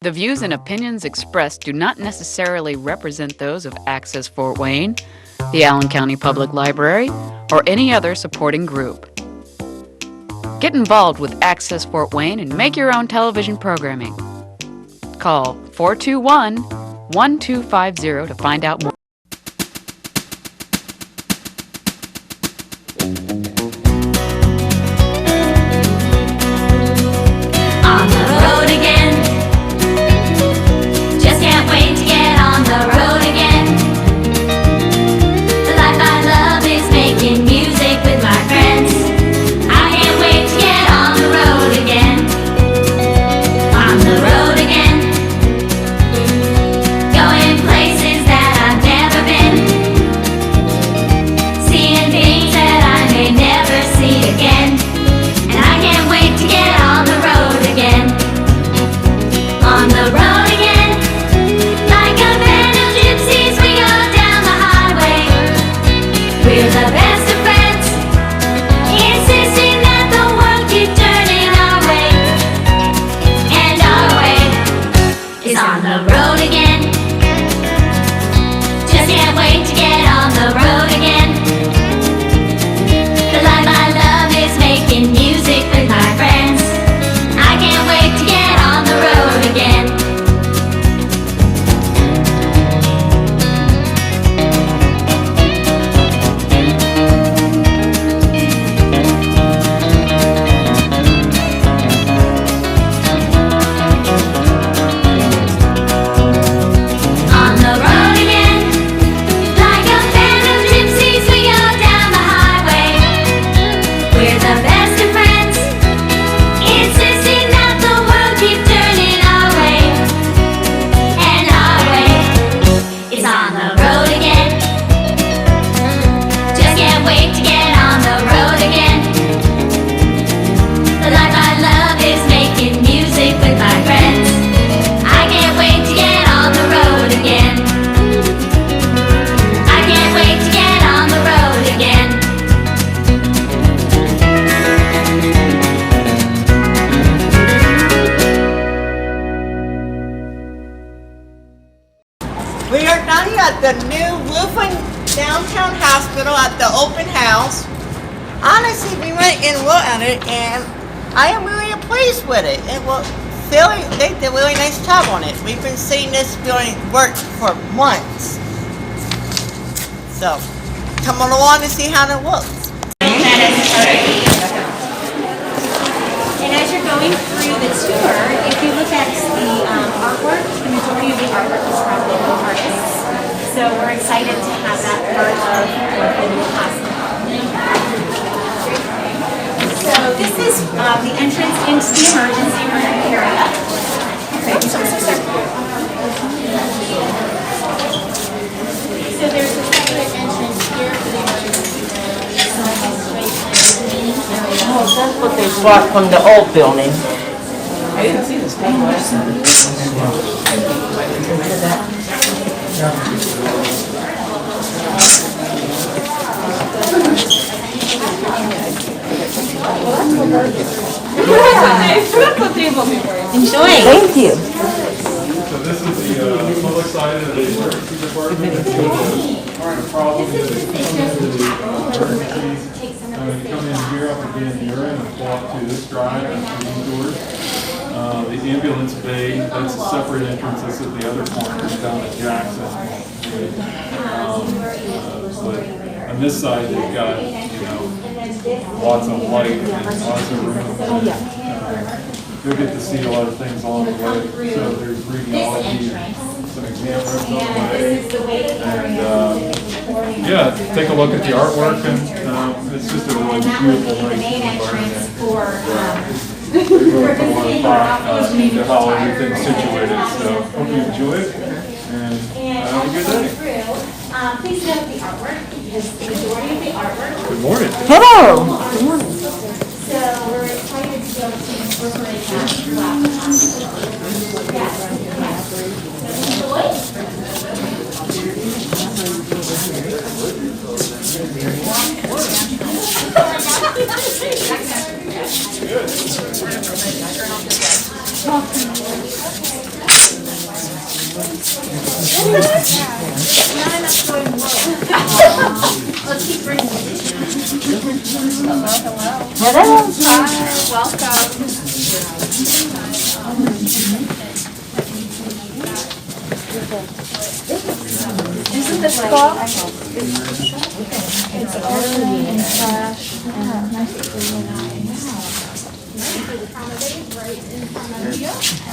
The views and opinions expressed do not necessarily represent those of Access Fort Wayne, the Allen County Public Library, or any other supporting group. Get involved with Access Fort Wayne and make your own television programming. Call 421-1250 to find out more. We are down here at the new Lutheran Downtown Hospital at the open house. Honestly, we went and looked at it, and I am really pleased with it. They did a really nice job on it. We've been seeing this building work for months. So, come on along and see how it looks. And as you're going through the tour, if you look at the artwork, the majority of the artwork is from local artists. So we're excited to have that part of the new hospital. So this is the entrance into the emergency room area. So there's a separate entrance here for the emergency room. Oh, that's what they brought from the old building. I didn't see this thing last time. Enjoy. Thank you. So this is the public side of the emergency department. The problem is that you come into the emergencies, you come in here up again urine and pull up to this drive and these doors. The ambulance bay, that's a separate entrance. That's at the other corner down at Jackson. But on this side they've got, lots of light and lots of room. You'll get to see a lot of things along the way. So there's radiology and some exam rooms on the way. And yeah, take a look at the artwork, and it's just a really beautiful, nice environment. There's really a lot of thought into how everything's situated. So hope you enjoy it, and have a good day. Please note the artwork, because the majority of the artwork. Good morning. Hello. Good morning. So we're excited to be able to incorporate that throughout the hospital. Yes. Enjoy. Isn't this cool? It's early and fresh.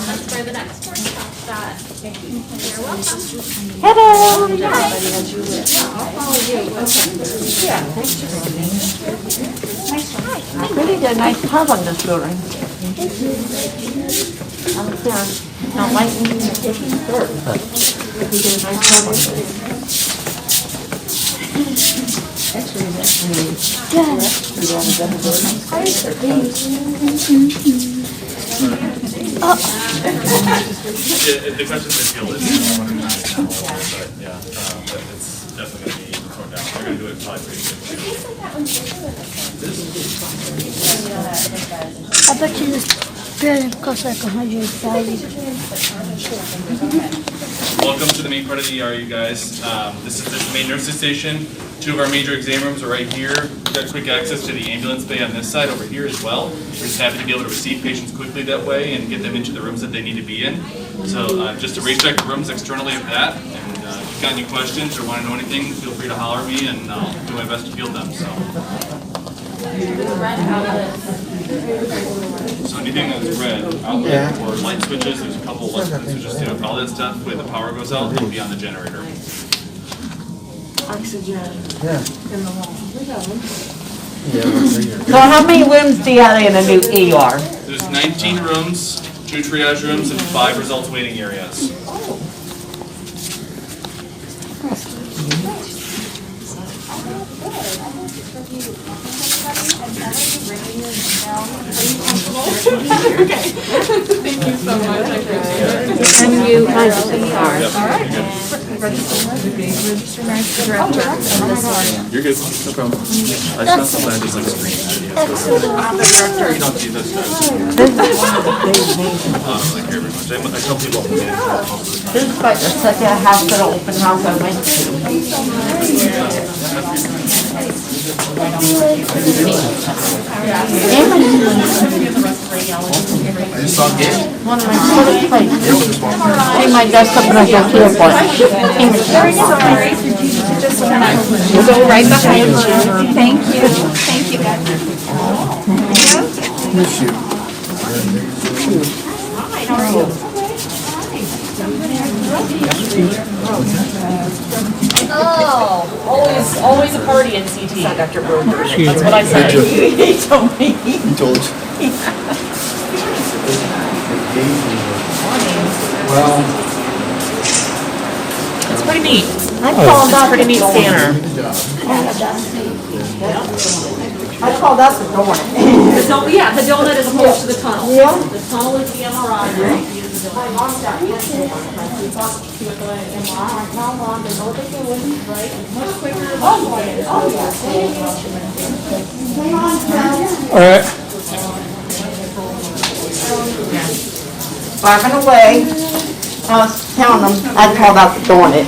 That's for the next one. That. You're welcome. Really did a nice job on this building. I'm not liking it, taking dirt, but he did a nice job on it. The question is field is but yeah, but it's definitely going to be torn down. They're going to do it probably pretty soon. I bet you this building costs like $100,000. Welcome to the main part of the ER, you guys. This is the main nurses station. Two of our major exam rooms are right here. We've got quick access to the ambulance bay on this side over here as well. We're just happy to be able to receive patients quickly that way and get them into the rooms that they need to be in. So just to recheck the rooms externally of that. And if you've got any questions or want to know anything, feel free to holler at me and I'll do my best to field them. So anything that's red, outlet or light switches, there's a couple light switches too. All that stuff, when the power goes out, it'll be on the generator. So how many rooms do you have in a new ER? There's 19 rooms, 2 triage rooms, and 5 results waiting areas. And you guys are sorry. You're good, no problem. I just not something I just like screen. I'm the director, you don't see this. I don't really care very much. I tell people. This is like the second hospital open house I went I just saw Gabe. One of my favorite places. Take my desk up and I go to the point. Very sorry. We'll go right behind you. Thank you. Thank you, guys. Miss you. Oh, always a party in CT. Dr. Broder. That's what I said. He told me. He told you. Well, It's pretty neat. I called out Pretty neat scanner. I called out the door. Yeah, the donut as opposed to the tunnel. Yeah. The tunnel is the MRI. My mom got cancer. She talked to the MRI. How long they know they do it, right? Much quicker. Oh, yeah. All right. Driving away, I was telling them I called out the donut.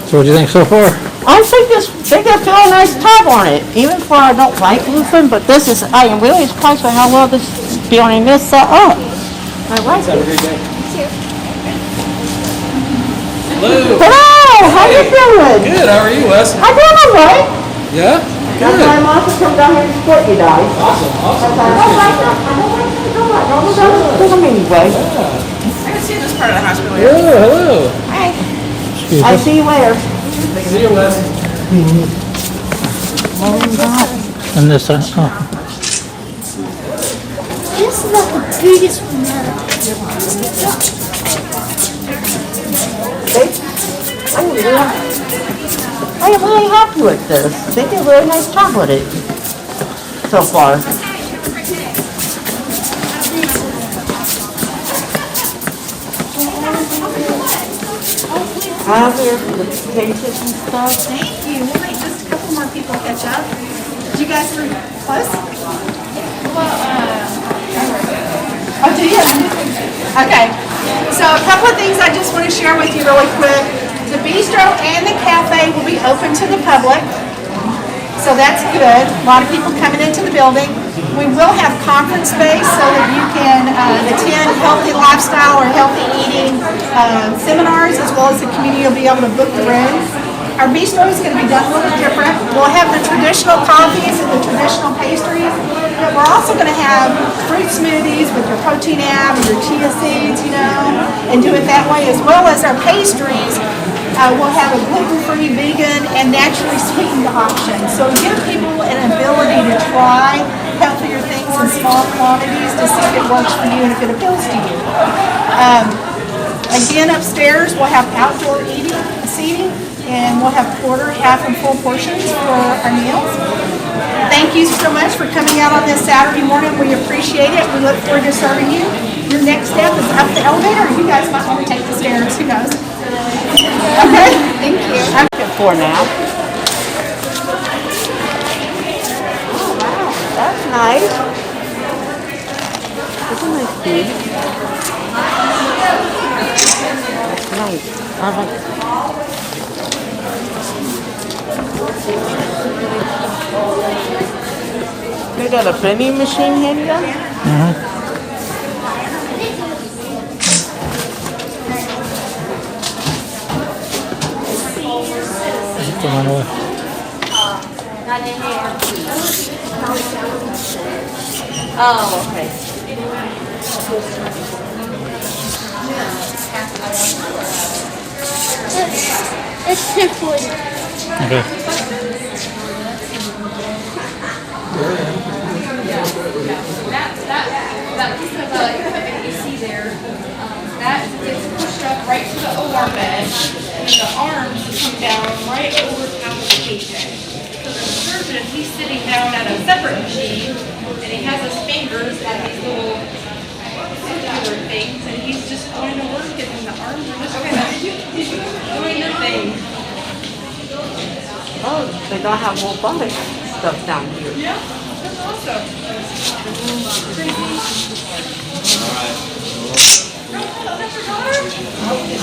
So what do you think so far? I think they got a nice job on it, even for I don't like Lutheran, but this is, I am really surprised by how well this building is set up. I like it. Hello. Hello, how you doing? Good. How are you, Wes? I'm doing all right. Yeah. That's why I'm off to come down here and support you guys. Awesome. Awesome. I don't like them anyway. I can see this part of the hospital. Yeah. Hello. Hi. Excuse I me. see you later. See you, Wes. And this, oh. This is like the biggest one ever. I am really happy with this. They did a really nice job with it so far. I'm here for the patients and stuff. Thank you. We'll wait just a couple more people to catch up. Did you guys were close? Oh, do you? Okay, so a couple of things I just want to share with you really quick. The bistro and the cafe will be open to the public, so that's good. A lot of people coming into the building. We will have conference space so that you can attend healthy lifestyle or healthy eating seminars, as well as the community will be able to book the room. Our bistro is going to be done a little different. We'll have the traditional coffees and the traditional pastries, but we're also going to have fruit smoothies with your protein ab and your chia seeds, and do it that way, as well as our pastries. We'll have a gluten-free, vegan, and naturally sweetened option. So give people an ability to try healthier things in small quantities to see if it works for you and if it appeals to you. Again, upstairs we'll have outdoor seating, and we'll have quarter, half, and full portions for our meals. Thank you so much for coming out on this Saturday morning. We appreciate it. We look forward to serving you. Your next step is up the elevator, or you guys might want to take the stairs. Who knows? Okay, thank you. I'm looking for now. Oh, wow, that's nice. That's a nice piece. That's nice. I like it. They got a vending machine here? Mm-hmm. Oh, okay. It's temporary. Okay. That piece of equipment you see there, that gets pushed up right to the OR bed, and the arms come down right over top of the patient. So the surgeon, he's sitting down at a separate machine, and he has his fingers at these little circular things, and he's just going to work it, and the arms are just doing their thing. Oh, they don't have robotic stuff down here. Yeah, that's awesome.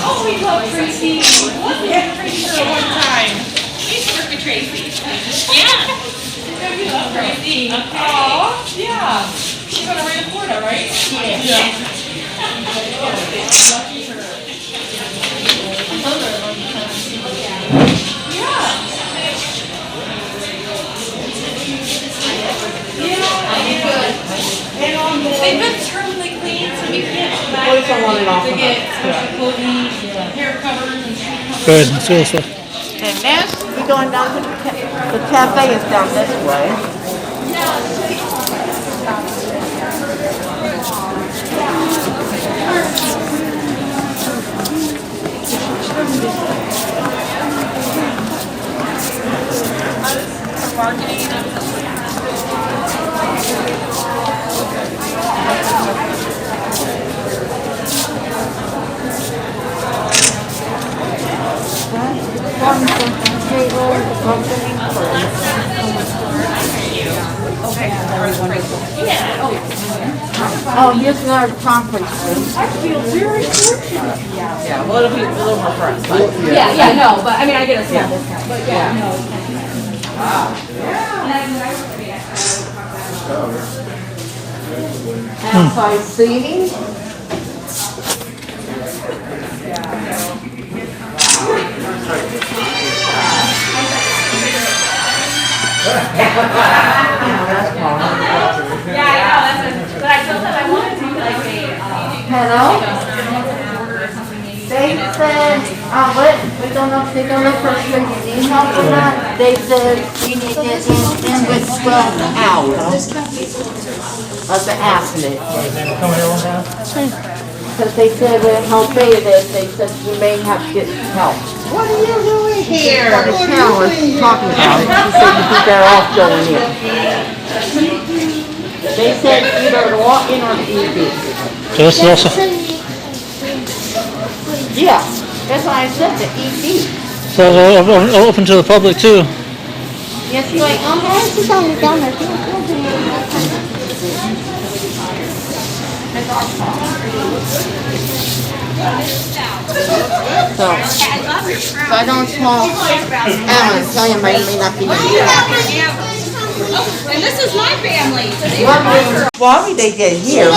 Oh, we love Tracy. Wasn't it Tracy at one time? We used to work with Tracy. Yeah. We love Tracy. Oh, yeah. She's on her way to Florida, right? Yeah. Lucky her. They've been terminally clean, so we can't go back there to get special clothing, hair covers, and shoe covers. Good, let's go this way. And next, we're going down to the cafe is down this way. Oh, here's another conference room. I feel very fortunate. Yeah, well, it'll be a little more for us. Yeah, no, but I mean, I get a small discount, but yeah, no. Outside seating. Yeah, I know, but I told them I wanted to do like a, Hello? They said, we don't know if they're gonna first bring an email or not. They said we need it in with 12 hours of the accident. Because they said when help pay this, they said you may have to get help. What are you doing here? The town was talking about it. She said you think they're off going in. They said either to walk in or the ED. So this is also, Yeah, that's why I said the ED. so it's open to the public too. Yes, you're like, she's only down there. Because So I don't smoke. Alan, tell you, may not be. And this is my family. Why would they get here?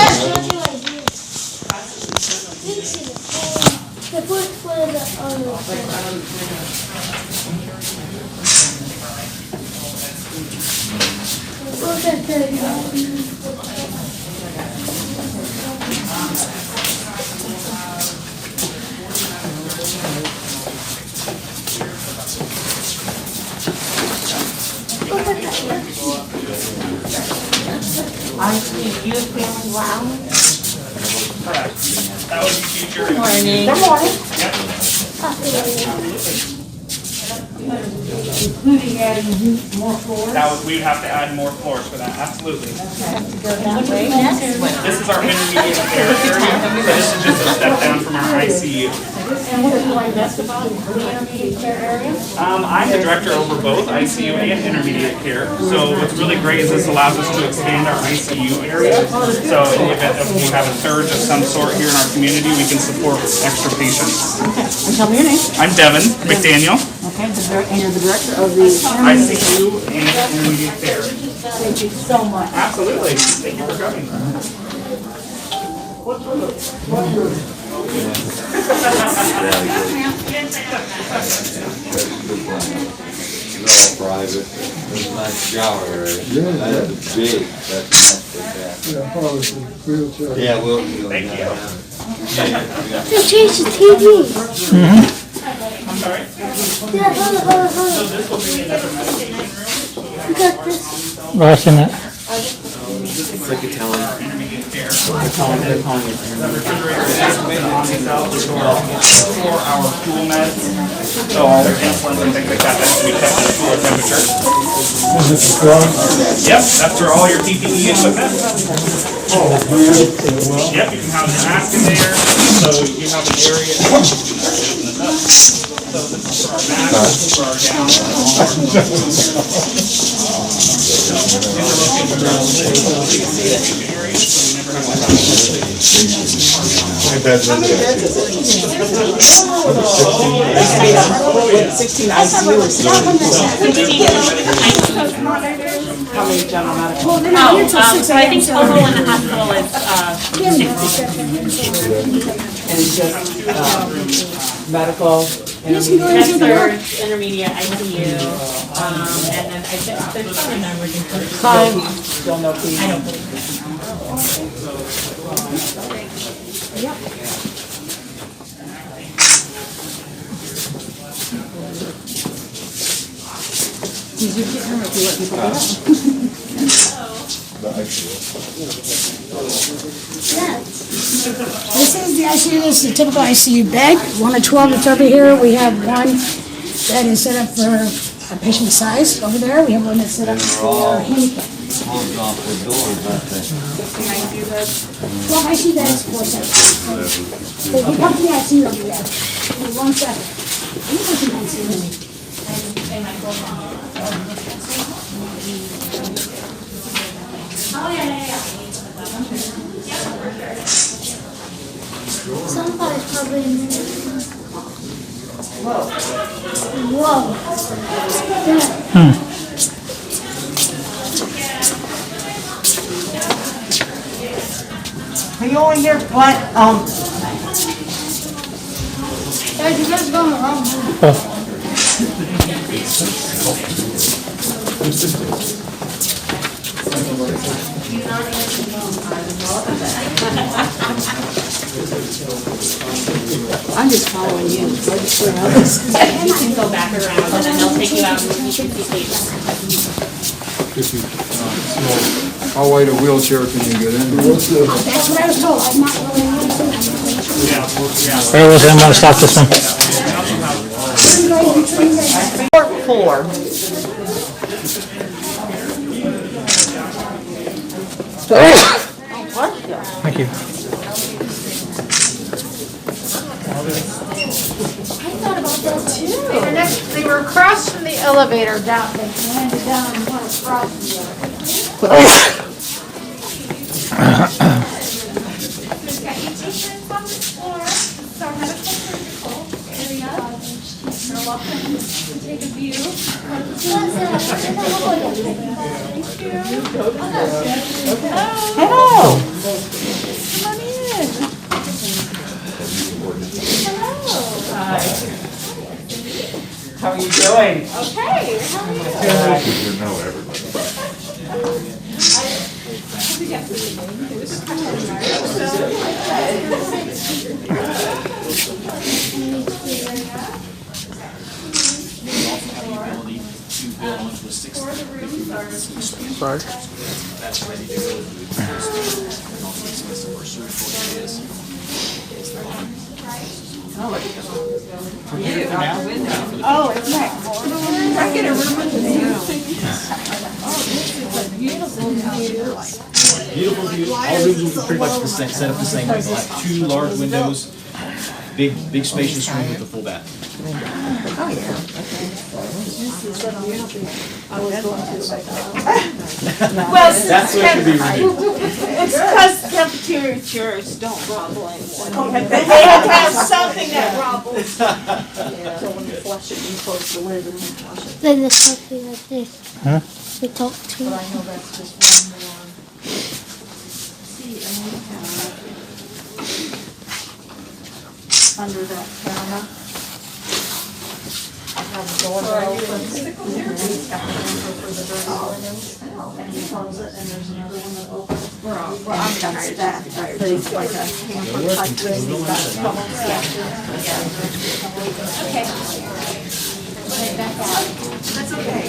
I see you family wow. Correct. That would be future. Good morning. Yep. Including adding more floors. That would, we would have to add more floors for that, absolutely. Go that way. This is our intermediate care area, so this is just a step down from our ICU. And what do you like best about the intermediate care area? I'm the director over both ICU and intermediate care. So what's really great is this allows us to expand our ICU area. So in the event that we have a surge of some sort here in our community, we can support extra patients. Okay, and tell me your name. I'm Devin McDaniel, Okay, and you're the director of the ICU and intermediate care. Thank you so much. Absolutely. Thank you for coming. It's all private. There's a nice shower area. That's big. That's nice. Yeah, we'll. Thank you. They changed the TV. I'm sorry. Yeah, hold on. So this will be another medication room. We got this. Oh, I've seen that. It's like Italian. Intermediate care. The refrigerator is on these out the door. 4-hour cool meds. So all their insulin and things like that has to be kept at a cooler temperature. Yep, that's for all your PPE equipment. Yep, you can have your mask in there. So you have an area. So this is for our masks, for our gowns, and all our So I think total in the hospital is 60. And it's just medical, Med-surg, intermediate ICU, and then I think there's some emergency. still no fee. I don't believe Did you get her if you let people go? This is the ICU, this is a typical ICU bed, 1 of 12 that's over here. We have one that is set up for a patient size over there. We have one that's set up for handicap. Closed off the doors, I think. Well, ICU bed is 4 seconds. So if you come to the ICU over there, give me 1 second. You can come see me. Somebody's probably in there. Whoa. Yeah. Are you only here, what, Guys, you guys going wrong. I'm just following you. You can go back around and then they'll take you out and you can see patients. How wide a wheelchair can you get in? That's what I was told. I'm not really. Where was it? I'm gonna stop this one. 4th floor. Thank you. They were across from the elevator down. They landed down and went across the elevator. patients on this floor. This is our medical surgical area. You're welcome to take a view. Thank you. Hello. Come on in. Hello. Hi. How are you doing? Okay, how are you? You know everybody. Sorry. That's ready to go. And also discuss some more surgical areas. Oh, it's next. I get a room with the Beautiful view. All rooms will be pretty much the same, set up the same way. They'll have 2 large windows, big spacious room with a full bath. Oh, yeah. Well, That's what should be renewed. it's because cafeteria chairs don't rumble anymore. They have to have something that rumbles. So when you flush it, you close the lid and then flush it. Then the coffee like this. Huh? We talk to But I know that's just one more. See, and we have under that counter. I have the door that opens. It's got the handle for the dirty linens. And you close it, and there's another one that opens. Well, I'm sorry, that, but it's like a hamper type thing. You've got a couple, Okay. Right back out. That's okay.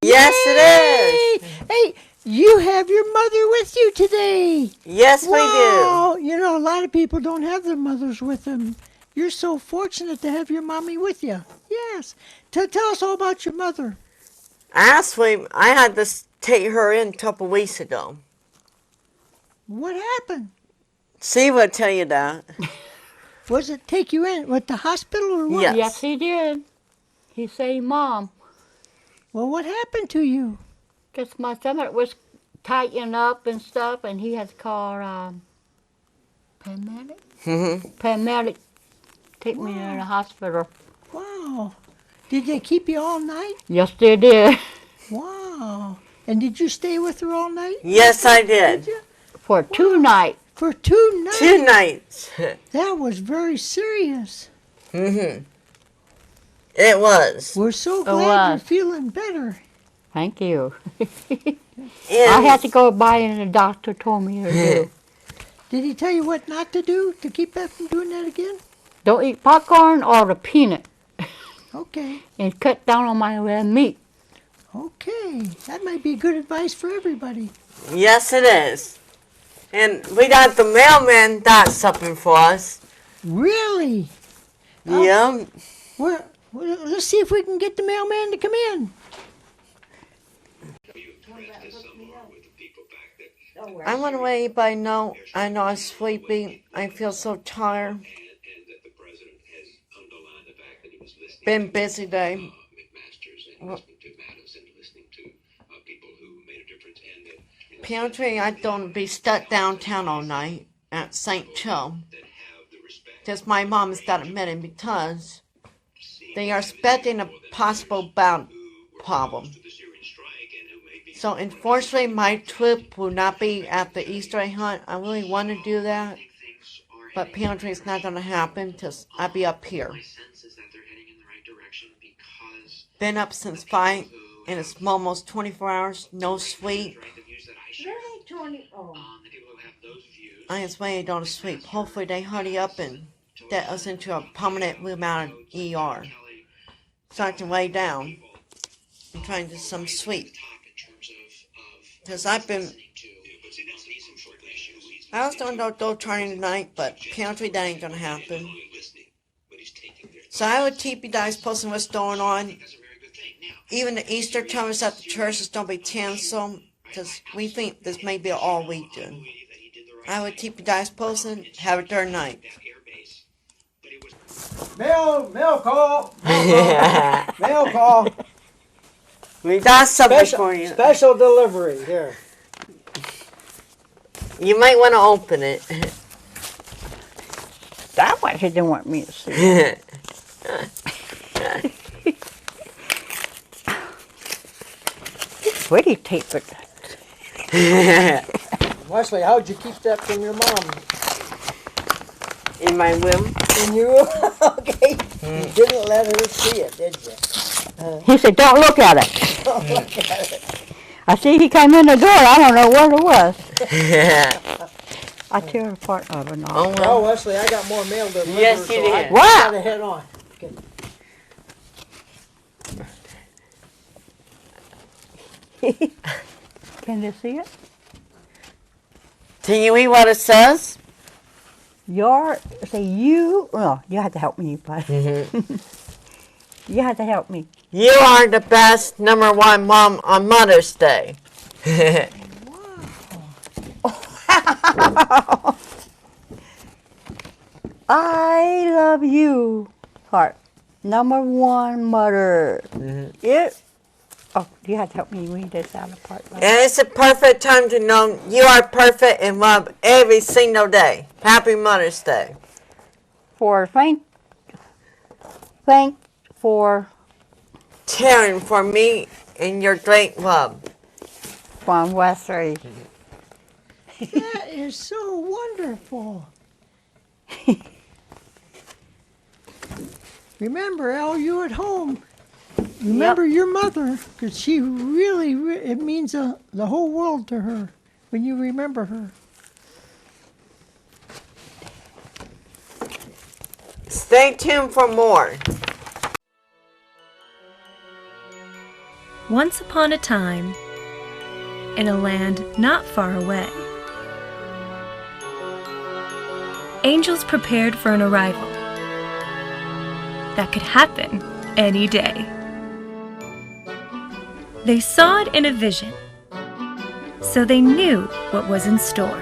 Yes, it is. Hey, you have your mother with you today. Yes, we do. Wow. You know, a lot of people don't have their mothers with them. You're so fortunate to have your mommy with you. Yes. Tell us all about your mother. Actually, I had to take her in a couple weeks ago. What happened? Steve will tell you that. Was it take you in with the hospital or what? Yes. Yes, he did. He said, Mom, Well, what happened to you? just my stomach was tightening up and stuff, and he had to call paramedic. Paramedic take me to the hospital. Wow. Did they keep you all night? Yes, they did. Wow. And did you stay with her all night? Yes, I did. you? For 2 nights. For 2 nights? 2 nights. That was very serious. It was. We're so It glad you're was. feeling better. Thank you. And I had to go by and the doctor told me to do. Did he tell you what not to do to keep that from doing that again? Don't eat popcorn or the peanut. Okay. And cut down on my red meat. Okay. That might be good advice for everybody. Yes, it is. And we got the mailman got something for us. Really? Yeah. Well, let's see if we can get the mailman to come in. I want to let anybody know I know I'm sleepy. I feel so tired. Been busy day. Apparently, I don't be stuck downtown all night at St. Joe. Just my mom's got a minute because they are expecting a possible bound problem. So unfortunately, my trip will not be at the Easter egg hunt. I really want to do that, but apparently it's not going to happen because I'll be up here. Been up since 5, and it's almost 24 hours, no sleep. I just waiting to go to sleep. Hopefully they hurry up and get us into a permanent room out of ER, so I can lay down and try and get some sleep. Because I was going to go training tonight, but apparently that ain't going to happen. So I would keep you guys posted what's going on. Even the Easter service at the church is going to be canceled, because we think this may be all weekend. I would keep you guys posted. Have a good night. Mail call. Mail call. We got something for you. Special delivery here. You might want to open it. That's what he didn't want me to see. Pretty tape it. Wesley, how'd you keep that from your mom? In my room. In your room? Okay. You didn't let her see it, did you? He said, don't look at it. Don't look at it. I see he came in the door. I don't know what it was. I tear it apart of it all. Well, Wesley, I got more mail to deliver. Yes, you so did. I What? gotta head on. Okay. Can you see it? Can you read what it says? You have to help me, but you have to help me. You are the best #1 mom on Mother's Day. I love you, heart. #1 mother. Oh, you have to help me read this out of part. And it's a perfect time to know you are perfect and loved every single day. Happy Mother's Day. Thank for caring for me and your great love. From Wesley. That is so wonderful. Remember, Al, you at home. Remember your mother, because she really, it means the whole world to her when you remember her. Stay tuned for more. Once upon a time, in a land not far away, angels prepared for an arrival that could happen any day. They saw it in a vision, so they knew what was in store,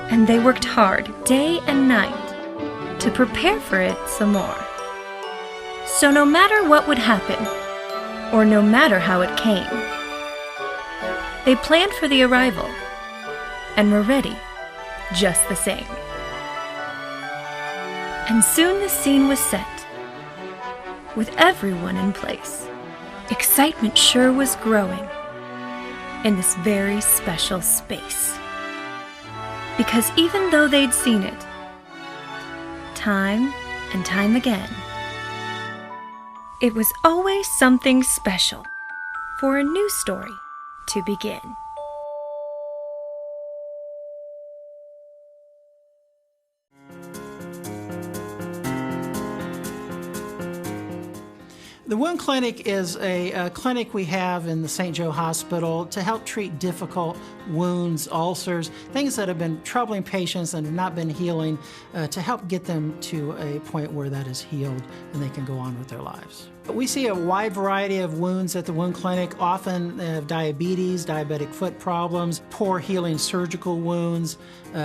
and they worked hard day and night to prepare for it some more. So no matter what would happen, or no matter how it came, they planned for the arrival and were ready just the same. And soon the scene was set, with everyone in place. Excitement sure was growing in this very special space. Because even though they'd seen it time and time again, it was always something special for a new story to begin. The wound clinic is a clinic we have in the St. Joseph Hospital to help treat difficult wounds, ulcers, things that have been troubling patients and have not been healing, to help get them to a point where that is healed and they can go on with their lives. We see a wide variety of wounds at the wound clinic. Often they have diabetes, diabetic foot problems, poor healing surgical wounds.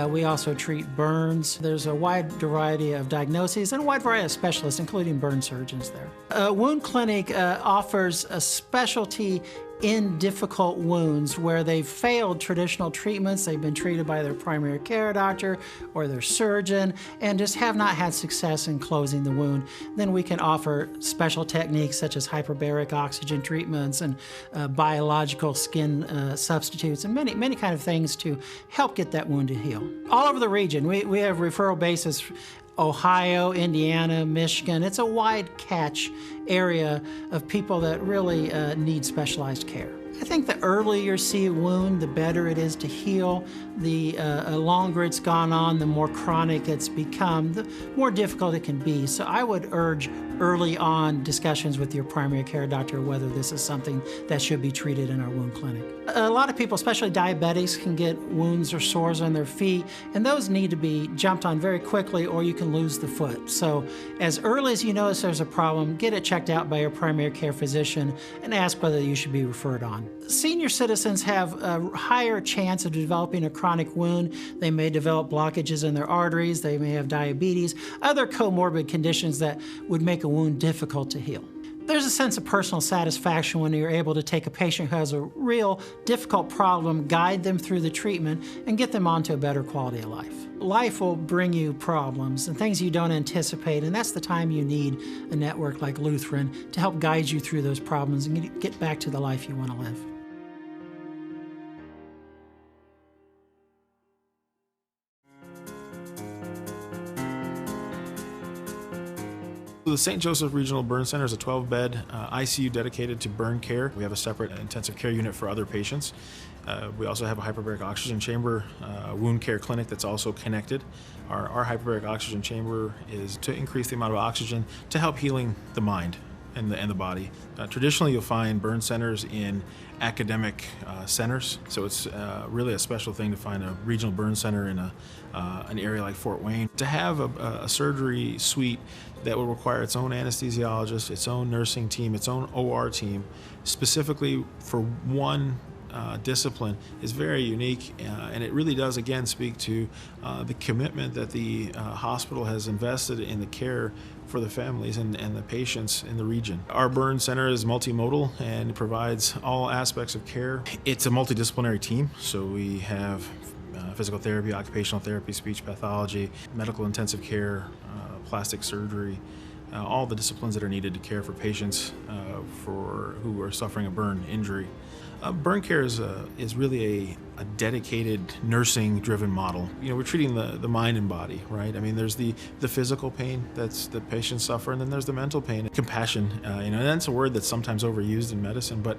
We also treat burns. There's a wide variety of diagnoses and a wide variety of specialists, including burn surgeons there. A wound clinic offers a specialty in difficult wounds where they've failed traditional treatments. They've been treated by their primary care doctor or their surgeon and just have not had success in closing the wound. Then we can offer special techniques such as hyperbaric oxygen treatments and biological skin substitutes and many kind of things to help get that wound to heal. All over the region, we have referral bases. Ohio, Indiana, Michigan. It's a wide catch area of people that really need specialized care. I think the earlier you see a wound, the better it is to heal. The longer it's gone on, the more chronic it's become, the more difficult it can be. So I would urge early on discussions with your primary care doctor whether this is something that should be treated in our wound clinic. A lot of people, especially diabetics, can get wounds or sores on their feet, and those need to be jumped on very quickly or you can lose the foot. So as early as you notice there's a problem, get it checked out by your primary care physician and ask whether you should be referred on. Senior citizens have a higher chance of developing a chronic wound. They may develop blockages in their arteries, they may have diabetes, other comorbid conditions that would make a wound difficult to heal. There's a sense of personal satisfaction when you're able to take a patient who has a real difficult problem, guide them through the treatment, and get them onto a better quality of life. Life will bring you problems and things you don't anticipate, and that's the time you need a network like Lutheran to help guide you through those problems and get back to the life you want to live. The St. Joseph Regional Burn Center is a 12-bed ICU dedicated to burn care. We have a separate intensive care unit for other patients. We also have a hyperbaric oxygen chamber wound care clinic that's also connected. Our hyperbaric oxygen chamber is to increase the amount of oxygen to help healing the mind and the body. Traditionally, you'll find burn centers in academic centers, so it's really a special thing to find a regional burn center in an area like Fort Wayne. To have a surgery suite that will require its own anesthesiologist, its own nursing team, its own OR team, specifically for one discipline is very unique, and it really does again speak to the commitment that the hospital has invested in the care for the families and the patients in the region. Our burn center is multimodal and provides all aspects of care. It's a multidisciplinary team, so we have physical therapy, occupational therapy, speech pathology, medical intensive care, plastic surgery, all the disciplines that are needed to care for patients who are suffering a burn injury. Burn care is really a dedicated nursing-driven model. You know, we're treating the mind and body, right? I mean, there's the physical pain that's the patients suffer, and then there's the mental pain. Compassion, and that's a word that's sometimes overused in medicine, but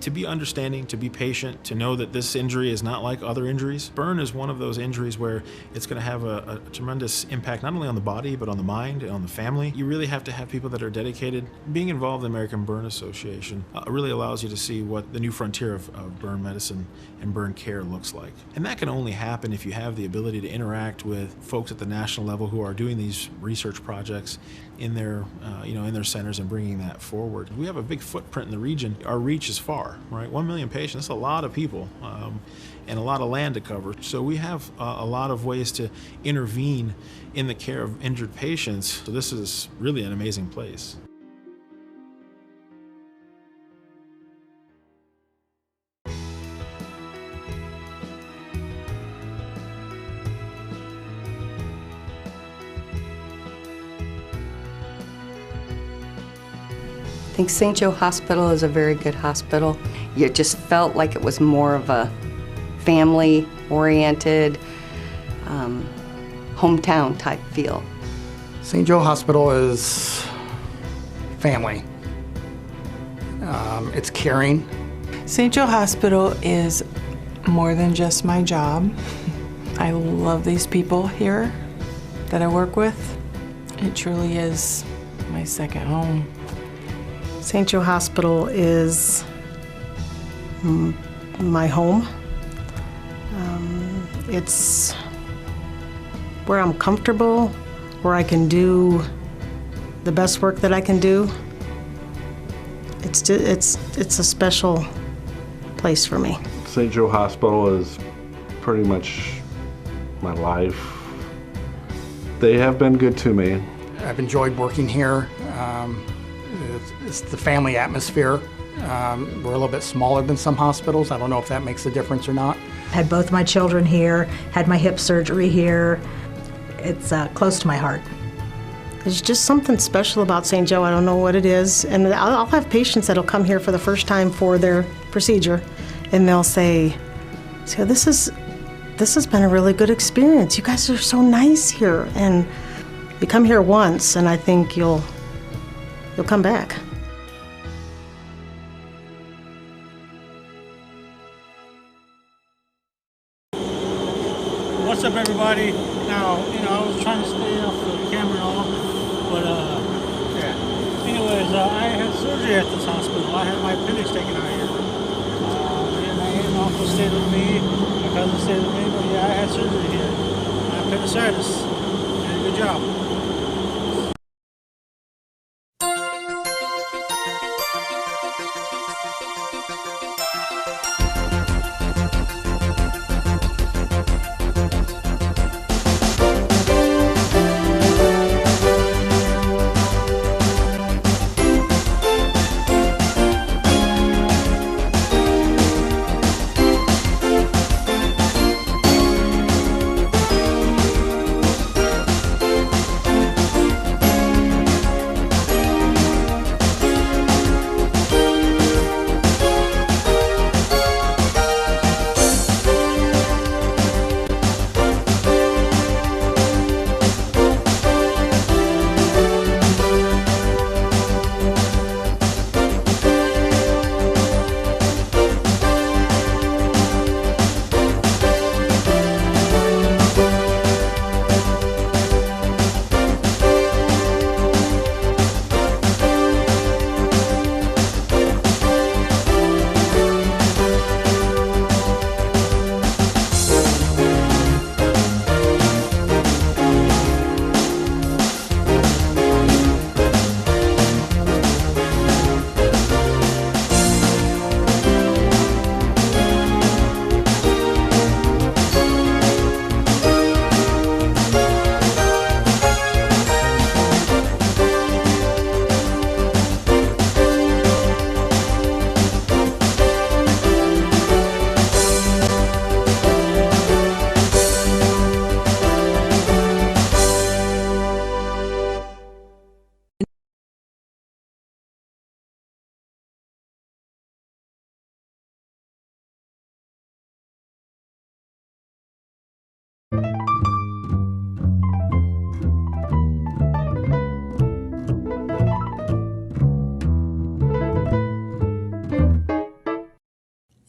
to be understanding, to be patient, to know that this injury is not like other injuries. Burn is one of those injuries where it's going to have a tremendous impact not only on the body but on the mind and on the family. You really have to have people that are dedicated. Being involved in the American Burn Association really allows you to see what the new frontier of burn medicine and burn care looks like. And that can only happen if you have the ability to interact with folks at the national level who are doing these research projects in their, in their centers and bringing that forward. We have a big footprint in the region. Our reach is far, right? 1 million patients, that's a lot of people and a lot of land to cover. So we have a lot of ways to intervene in the care of injured patients. So this is really an amazing place. I think St. Joe Hospital is a very good hospital. It just felt like it was more of a family-oriented, hometown type feel. St. Joe Hospital is family. It's caring. St. Joe Hospital is more than just my job. I love these people here that I work with. It truly is my second home. St. Joe Hospital is my home. It's where I'm comfortable, where I can do the best work that I can do. It's a special place for me. St. Joe Hospital is pretty much my life. They have been good to me. I've enjoyed working here. It's the family atmosphere. We're a little bit smaller than some hospitals. I don't know if that makes a difference or not. Had both my children here, had my hip surgery here. It's close to my heart. There's just something special about St. Joe. I don't know what it is. And I'll have patients that'll come here for the first time for their procedure, and they'll say, "So this has been a really good experience. You guys are so nice here." And you come here once, and I think you'll come back. What's up, everybody? Now, I was trying to stay off the camera and all, but yeah. Anyways, I had surgery at this hospital. I had my appendix taken out here. And my aunt also stayed with me. My cousin stayed with me, but yeah, I had surgery here. Appendicitis. Did a good job.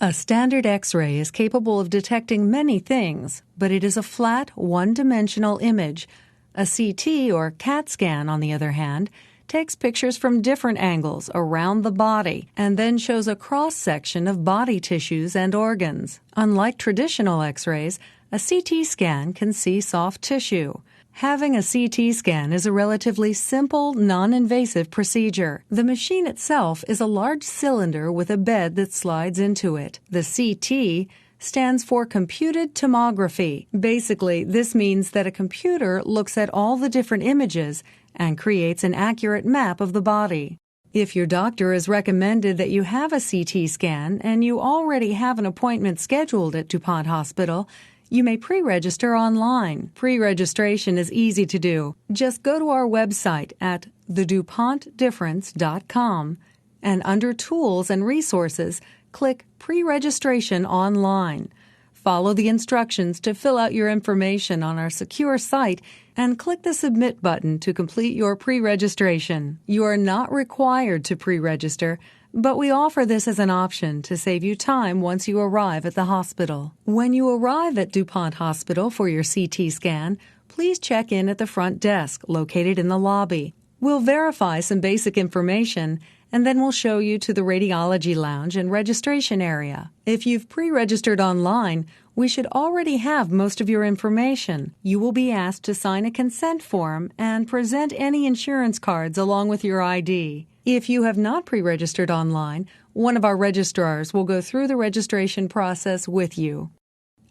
A standard X-ray is capable of detecting many things, but it is a flat, one-dimensional image. A CT or CAT scan, on the other hand, takes pictures from different angles around the body and then shows a cross-section of body tissues and organs. Unlike traditional X-rays, a CT scan can see soft tissue. Having a CT scan is a relatively simple, non-invasive procedure. The machine itself is a large cylinder with a bed that slides into it. The CT stands for computed tomography. Basically, this means that a computer looks at all the different images and creates an accurate map of the body. If your doctor has recommended that you have a CT scan and you already have an appointment scheduled at Dupont Hospital, you may pre-register online. Pre-registration is easy to do. Just go to our website at thedupontdifference.com and under Tools and Resources, click Pre-registration online. Follow the instructions to fill out your information on our secure site and click the Submit button to complete your pre-registration. You are not required to pre-register, but we offer this as an option to save you time once you arrive at the hospital. When you arrive at Dupont Hospital for your CT scan, please check in at the front desk located in the lobby. We'll verify some basic information and then we'll show you to the radiology lounge and registration area. If you've pre-registered online, we should already have most of your information. You will be asked to sign a consent form and present any insurance cards along with your ID. If you have not pre-registered online, one of our registrars will go through the registration process with you.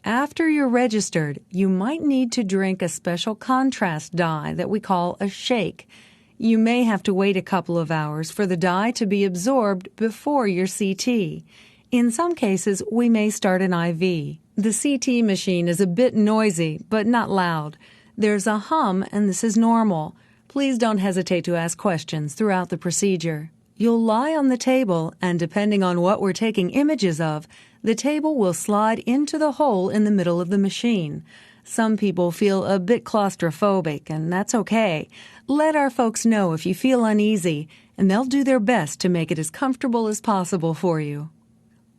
After you're registered, you might need to drink a special contrast dye that we call a shake. You may have to wait a couple of hours for the dye to be absorbed before your CT. In some cases, we may start an IV. The CT machine is a bit noisy, but not loud. There's a hum, and this is normal. Please don't hesitate to ask questions throughout the procedure. You'll lie on the table, and depending on what we're taking images of, the table will slide into the hole in the middle of the machine. Some people feel a bit claustrophobic, and that's okay. Let our folks know if you feel uneasy, and they'll do their best to make it as comfortable as possible for you.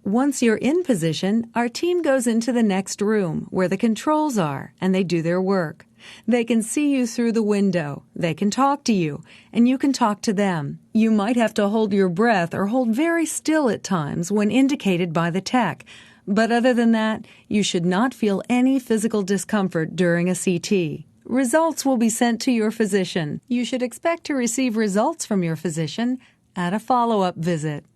Once you're in position, our team goes into the next room where the controls are, and they do their work. They can see you through the window, they can talk to you, and you can talk to them. You might have to hold your breath or hold very still at times when indicated by the tech, but other than that, you should not feel any physical discomfort during a CT. Results will be sent to your physician. You should expect to receive results from your physician at a follow-up visit.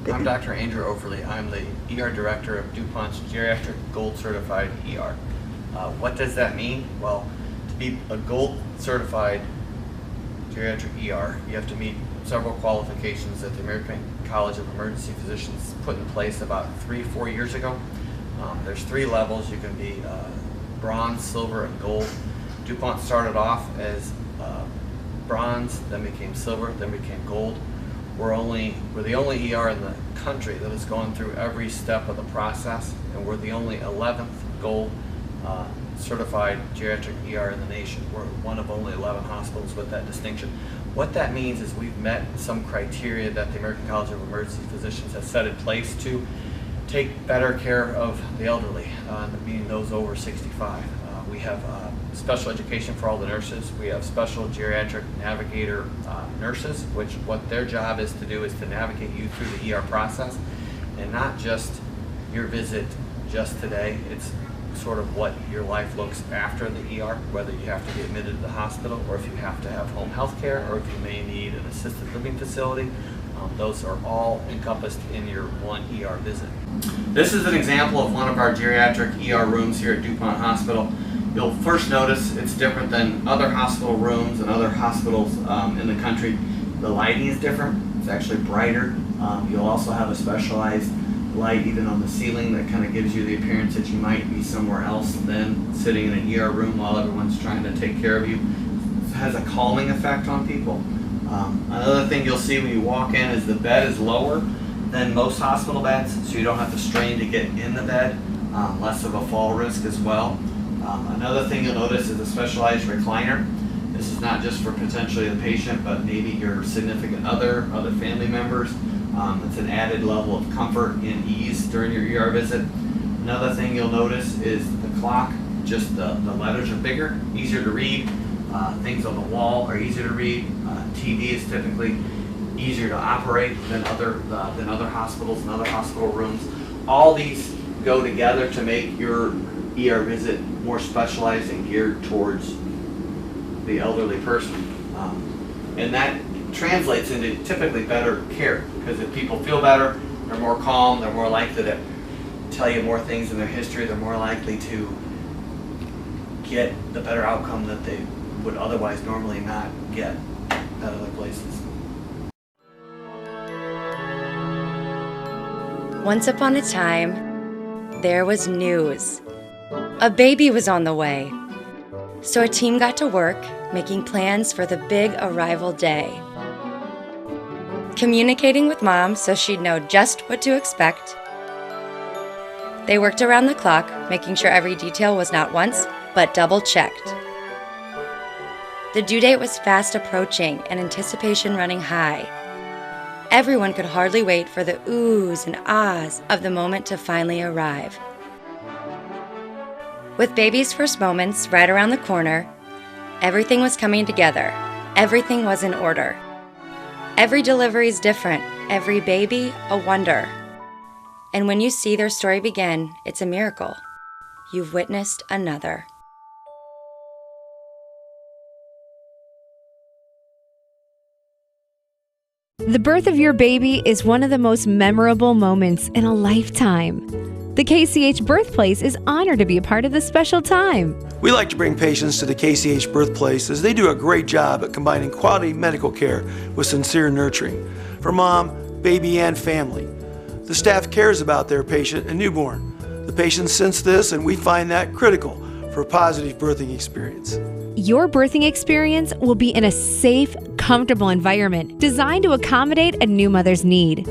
I'm Dr. Andrew Overly. I'm the ER Director of DuPont's Geriatric Gold Certified ER. What does that mean? Well, to be a Gold Certified Geriatric ER, you have to meet several qualifications that the American College of Emergency Physicians put in place about 3-4 years ago. There's 3 levels. You can be bronze, silver, and gold. DuPont started off as bronze, then became silver, then became gold. We're the only ER in the country that has gone through every step of the process, and we're the only 11th gold certified geriatric ER in the nation. We're one of only 11 hospitals with that distinction. What that means is we've met some criteria that the American College of Emergency Physicians has set in place to take better care of the elderly, meaning those over 65. We have special education for all the nurses. We have special geriatric navigator nurses, which what their job is to do is to navigate you through the ER process, and not just your visit just today. It's sort of what your life looks after the ER, whether you have to be admitted to the hospital, or if you have to have home health care, or if you may need an assisted living facility. Those are all encompassed in your one ER visit. This is an example of one of our geriatric ER rooms here at Dupont Hospital. You'll first notice it's different than other hospital rooms and other hospitals in the country. The lighting is different. It's actually brighter. You'll also have a specialized light even on the ceiling that kind of gives you the appearance that you might be somewhere else than sitting in an ER room while everyone's trying to take care of you. It has a calming effect on people. Another thing you'll see when you walk in is the bed is lower than most hospital beds, so you don't have to strain to get in the bed. less of a fall risk as well. Another thing you'll notice is a specialized recliner. This is not just for potentially the patient, but maybe your significant other family members. It's an added level of comfort and ease during your ER visit. Another thing you'll notice is the clock, just the letters are bigger, easier to read. Things on the wall are easier to read. TV is typically easier to operate than other hospitals and other hospital rooms. All these go together to make your ER visit more specialized and geared towards the elderly person. And that translates into typically better care, because if people feel better, they're more calm, they're more likely to tell you more things in their history, they're more likely to get the better outcome that they would otherwise normally not get at other places. Once upon a time, there was news. A baby was on the way. So a team got to work making plans for the big arrival day. Communicating with Mom so she'd know just what to expect. They worked around the clock, making sure every detail was not once, but double-checked. The due date was fast approaching and anticipation running high. Everyone could hardly wait for the oohs and ahs of the moment to finally arrive. With baby's first moments right around the corner, everything was coming together. Everything was in order. Every delivery is different, every baby a wonder. And when you see their story begin, it's a miracle. You've witnessed another. The birth of your baby is one of the most memorable moments in a lifetime. The KCH Birthplace is honored to be a part of this special time. We like to bring patients to the KCH Birthplace as they do a great job at combining quality medical care with sincere nurturing for mom, baby, and family. The staff cares about their patient and newborn. The patients sense this, and we find that critical for a positive birthing experience. Your birthing experience will be in a safe, comfortable environment designed to accommodate a new mother's need.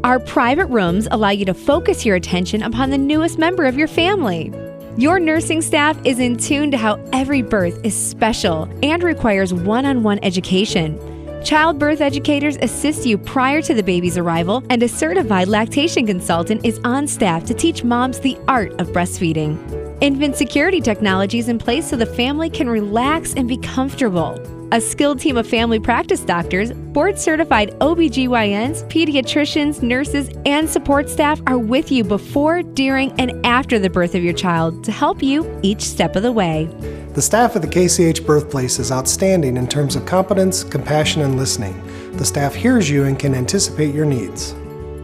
Our private rooms allow you to focus your attention upon the newest member of your family. Your nursing staff is in tune to how every birth is special and requires one-on-one education. Childbirth educators assist you prior to the baby's arrival, and a certified lactation consultant is on staff to teach moms the art of breastfeeding. Infant security technology is in place so the family can relax and be comfortable. A skilled team of family practice doctors, board-certified OBGYNs, pediatricians, nurses, and support staff are with you before, during, and after the birth of your child to help you each step of the way. The staff at the KCH Birthplace is outstanding in terms of competence, compassion, and listening. The staff hears you and can anticipate your needs.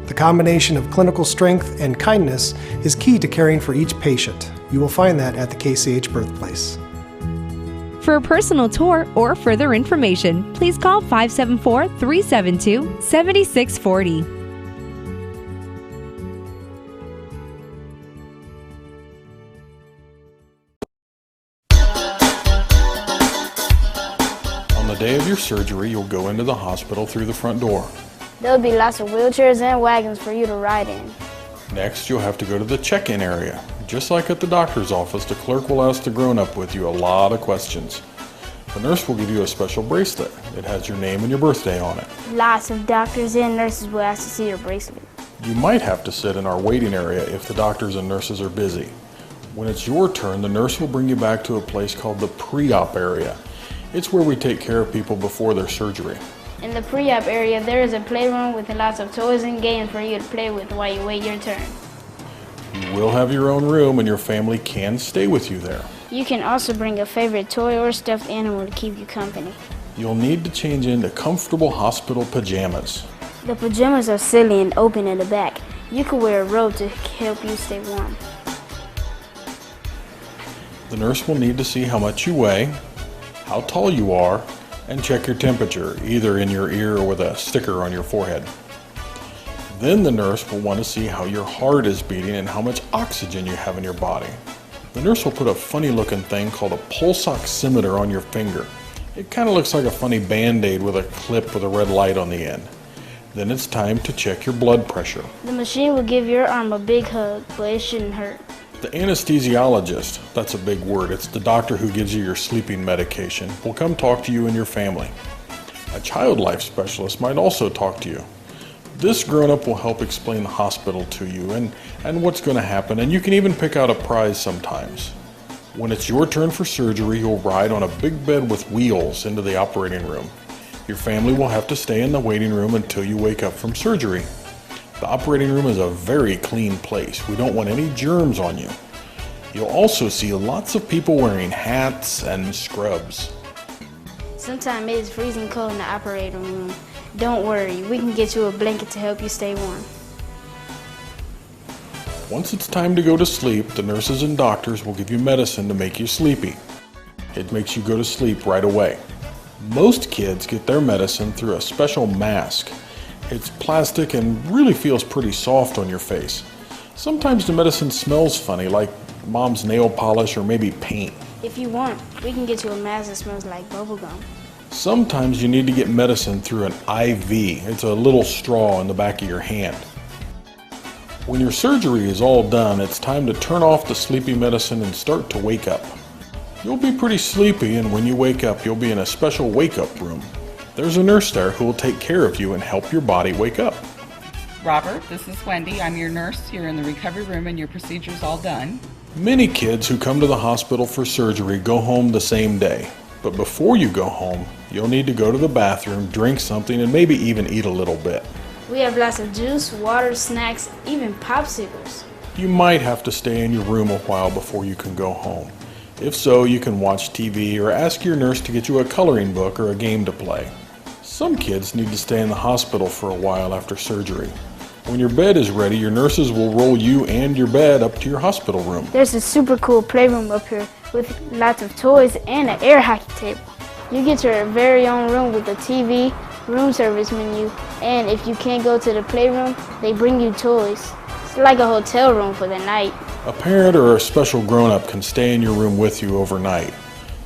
The combination of clinical strength and kindness is key to caring for each patient. You will find that at the KCH Birthplace. For a personal tour or further information, please call 574-372-7640. On the day of your surgery, you'll go into the hospital through the front door. There'll be lots of wheelchairs and wagons for you to ride in. Next, you'll have to go to the check-in area. Just like at the doctor's office, the clerk will ask the grown-up with you a lot of questions. The nurse will give you a special bracelet. It has your name and your birthday on it. Lots of doctors and nurses will ask to see your bracelet. You might have to sit in our waiting area if the doctors and nurses are busy. When it's your turn, the nurse will bring you back to a place called the pre-op area. It's where we take care of people before their surgery. In the pre-op area, there is a playroom with lots of toys and games for you to play with while you wait your turn. You will have your own room and your family can stay with you there. You can also bring a favorite toy or stuffed animal to keep you company. You'll need to change into comfortable hospital pajamas. The pajamas are silly and open in the back. You can wear a robe to help you stay warm. The nurse will need to see how much you weigh, how tall you are, and check your temperature, either in your ear or with a sticker on your forehead. Then the nurse will want to see how your heart is beating and how much oxygen you have in your body. The nurse will put a funny looking thing called a pulse oximeter on your finger. It kind of looks like a funny band-aid with a clip with a red light on the end. Then it's time to check your blood pressure. The machine will give your arm a big hug, but it shouldn't hurt. The anesthesiologist, that's a big word, it's the doctor who gives you your sleeping medication, will come talk to you and your family. A child life specialist might also talk to you. This grown-up will help explain the hospital to you and what's going to happen, and you can even pick out a prize sometimes. When it's your turn for surgery, you'll ride on a big bed with wheels into the operating room. Your family will have to stay in the waiting room until you wake up from surgery. The operating room is a very clean place. We don't want any germs on you. You'll also see lots of people wearing hats and scrubs. Sometimes it's freezing cold in the operating room. Don't worry, we can get you a blanket to help you stay warm. Once it's time to go to sleep, the nurses and doctors will give you medicine to make you sleepy. It makes you go to sleep right away. Most kids get their medicine through a special mask. It's plastic and really feels pretty soft on your face. Sometimes the medicine smells funny, like mom's nail polish or maybe paint. If you want, we can get you a mask that smells like bubblegum. Sometimes you need to get medicine through an IV. It's a little straw in the back of your hand. When your surgery is all done, it's time to turn off the sleepy medicine and start to wake up. You'll be pretty sleepy, and when you wake up, you'll be in a special wake-up room. There's a nurse there who will take care of you and help your body wake up. Robert, this is Wendy. I'm your nurse. You're in the recovery room and your procedure's all done. Many kids who come to the hospital for surgery go home the same day. But before you go home, you'll need to go to the bathroom, drink something, and maybe even eat a little bit. We have lots of juice, water, snacks, even popsicles. You might have to stay in your room a while before you can go home. If so, you can watch TV or ask your nurse to get you a coloring book or a game to play. Some kids need to stay in the hospital for a while after surgery. When your bed is ready, your nurses will roll you and your bed up to your hospital room. There's a super cool playroom up here with lots of toys and an air hockey table. You get your very own room with a TV, room service menu, and if you can't go to the playroom, they bring you toys. It's like a hotel room for the night. A parent or a special grown-up can stay in your room with you overnight.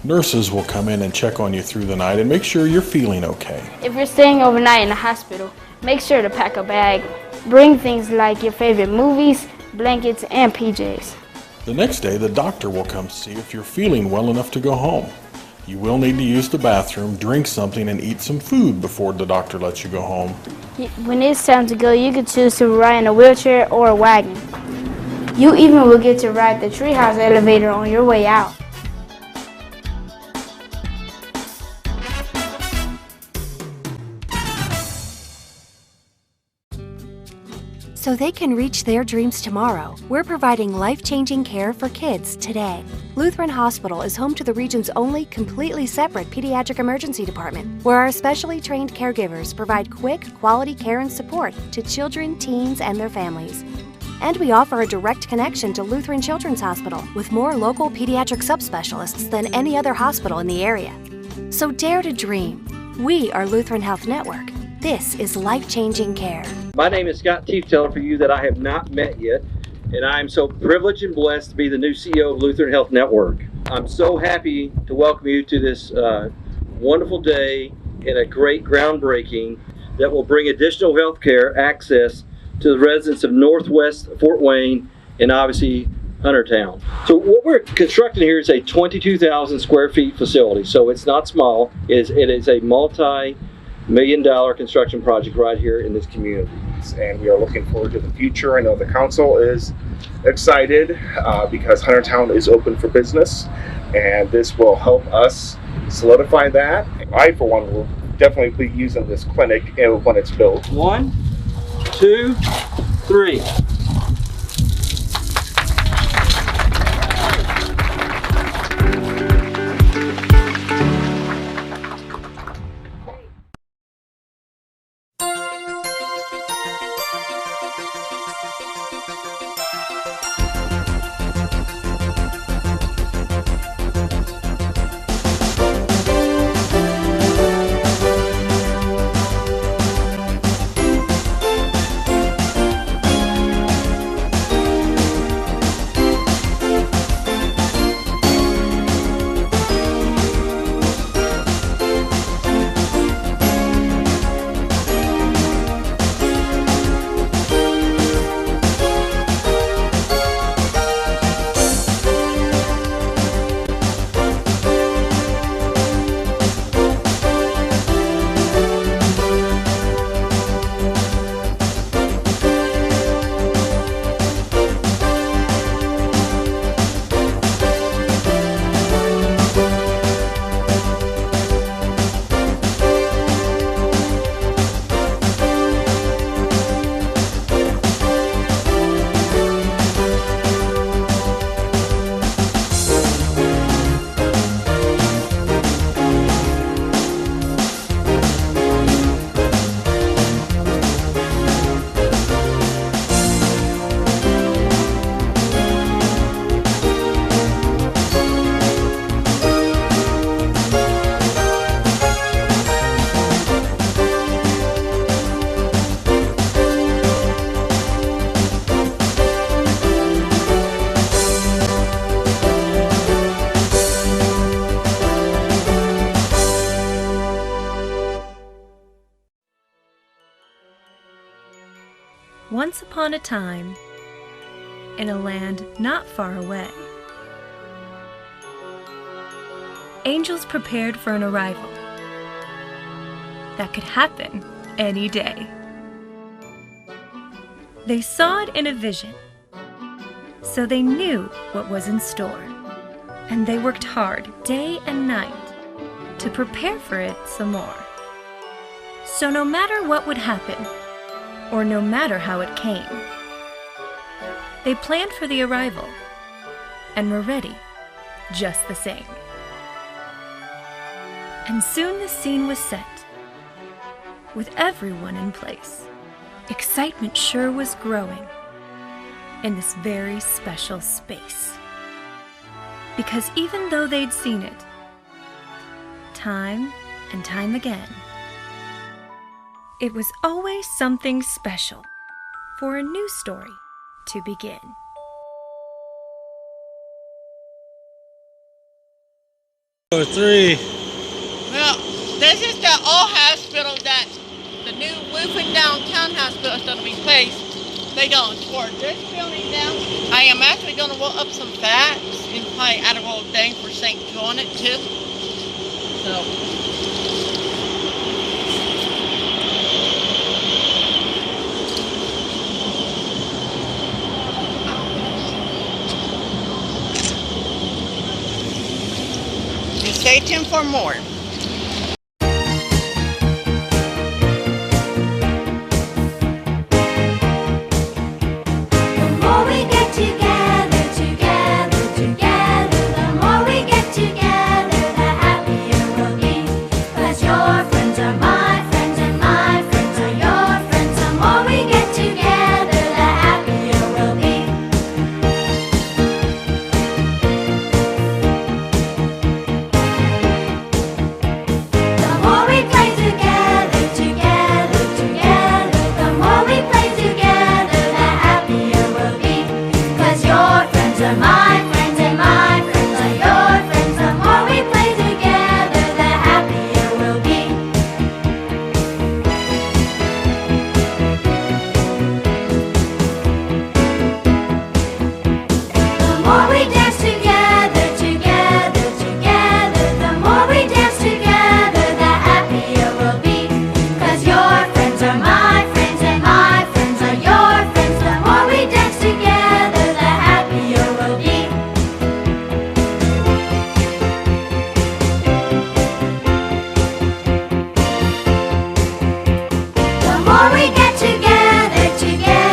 Nurses will come in and check on you through the night and make sure you're feeling okay. If you're staying overnight in the hospital, make sure to pack a bag. Bring things like your favorite movies, blankets, and PJs. The next day, the doctor will come see if you're feeling well enough to go home. You will need to use the bathroom, drink something, and eat some food before the doctor lets you go home. When it's time to go, you can choose to ride in a wheelchair or a wagon. You even will get to ride the treehouse elevator on your way out. So they can reach their dreams tomorrow, we're providing life-changing care for kids today. Lutheran Hospital is home to the region's only completely separate pediatric emergency department, where our specially trained caregivers provide quick, quality care and support to children, teens, and their families. And we offer a direct connection to Lutheran Children's Hospital with more local pediatric subspecialists than any other hospital in the area. So dare to dream. We are Lutheran Health Network. This is life-changing care. My name is Scott Tiefteller, for you that I have not met yet, and I am so privileged and blessed to be the new CEO of Lutheran Health Network. I'm so happy to welcome you to this wonderful day and a great groundbreaking that will bring additional health care access to the residents of Northwest Fort Wayne and obviously Huntertown. So what we're constructing here is a 22,000 square feet facility, so it's not small. It is a multi-million-dollar construction project right here in this community. And we are looking forward to the future. I know the council is excited because Huntertown is open for business, and this will help us solidify that. I, for one, will definitely be using this clinic when it's built. 1, 2, 3. Once upon a time, in a land not far away, angels prepared for an arrival that could happen any day. They saw it in a vision, so they knew what was in store, and they worked hard day and night to prepare for it some more. So no matter what would happen, or no matter how it came, they planned for the arrival and were ready just the same. And soon the scene was set, with everyone in place. Excitement sure was growing in this very special space. Because even though they'd seen it time and time again, it was always something special for a new story to begin. Three. Well, this is the old hospital that the new Lutheran Downtown Hospital is going to be placed. They don't toward this building now. I am actually going to roll up some facts and probably add a little thing for St. Joe on it too. So. Stay tuned for more. Together,